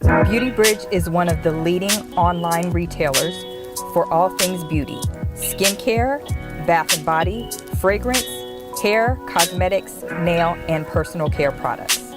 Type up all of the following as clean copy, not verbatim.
Beauty Bridge is one of the leading online retailers for all things beauty, skincare, bath and body, fragrance, hair, cosmetics, nail, and personal care products.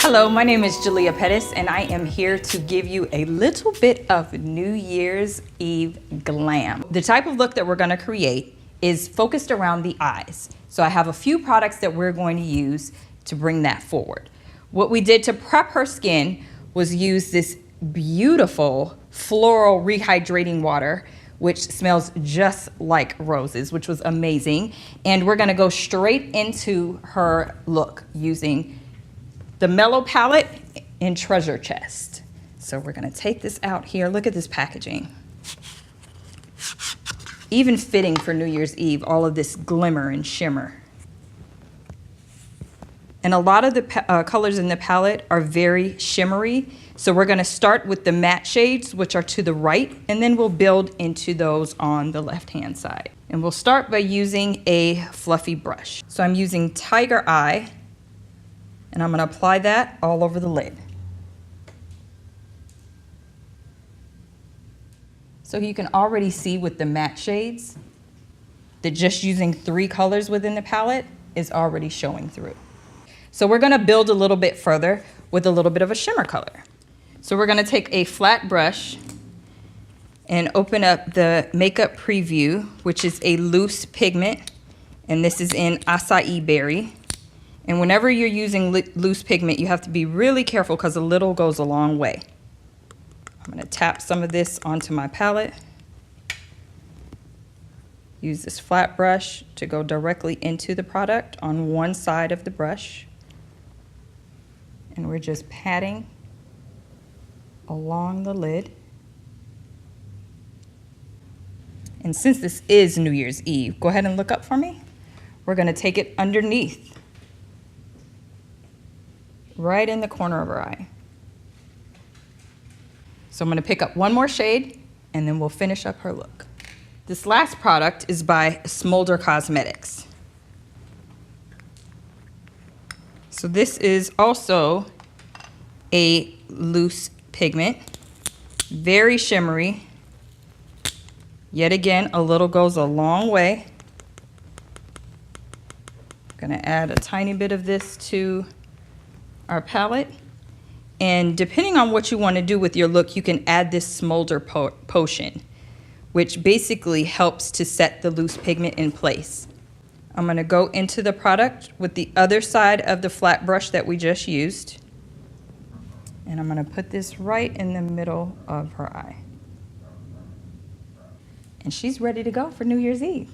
Hello, my name is Jalia Pettis, and I am here to give you a little bit of New Year's Eve glam. The type of look that we're gonna create is focused around the eyes. So I have a few products that we're going to use to bring that forward. What we did to prep her skin was use this beautiful floral rehydrating water, which smells just like roses, which was amazing. And we're gonna go straight into her look using the Mellow Palette in Treasure Chest. So we're gonna take this out here. Look at this packaging. Even fitting for New Year's Eve, all of this glimmer and shimmer. And a lot of the colors in the palette are very shimmery. So we're gonna start with the matte shades, which are to the right, and then we'll build into those on the left-hand side. And we'll start by using a fluffy brush. So I'm using Tiger Eye, and I'm gonna apply that all over the lid. So you can already see with the matte shades that just using 3 colors within the palette is already showing through. So we're gonna build a little bit further with a little bit of a shimmer color. So we're gonna take a flat brush and open up the Makeup Preview, which is a loose pigment, and this is in Acai Berry. And whenever you're using loose pigment, you have to be really careful because a little goes a long way. I'm gonna tap some of this onto my palette. Use this flat brush to go directly into the product on one side of the brush. And we're just patting along the lid. And since this is New Year's Eve, go ahead and look up for me. We're gonna take it underneath, right in the corner of her eye. So I'm gonna pick up one more shade and then we'll finish up her look. This last product is by Smolder Cosmetics. So this is also a loose pigment, very shimmery. Yet again, a little goes a long way. I'm gonna add a tiny bit of this to our palette. And depending on what you want to do with your look, you can add this Smolder Potion, which basically helps to set the loose pigment in place. I'm gonna go into the product with the other side of the flat brush that we just used. And I'm gonna put this right in the middle of her eye. And she's ready to go for New Year's Eve.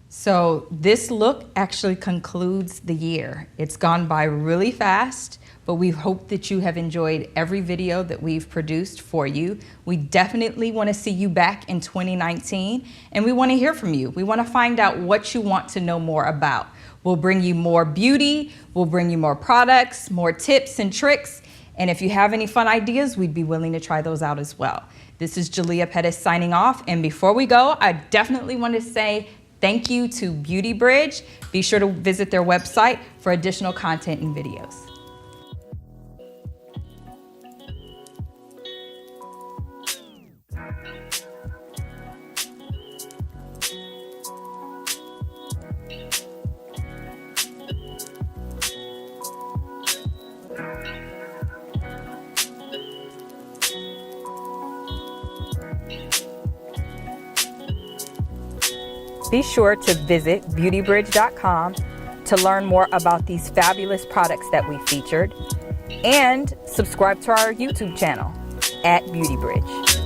So this look actually concludes the year. It's gone by really fast, but we hope that you have enjoyed every video that we've produced for you. We definitely want to see you back in 2019, and we want to hear from you. We want to find out what you want to know more about. We'll bring you more beauty, we'll bring you more products, more tips and tricks, and if you have any fun ideas, we'd be willing to try those out as well. This is Jalia Pettis signing off, and before we go, I definitely want to say thank you to Beauty Bridge. Be sure to visit their website for additional content and videos. Be sure to visit beautybridge.com to learn more about these fabulous products that we featured, and subscribe to our YouTube channel @BeautyBridge.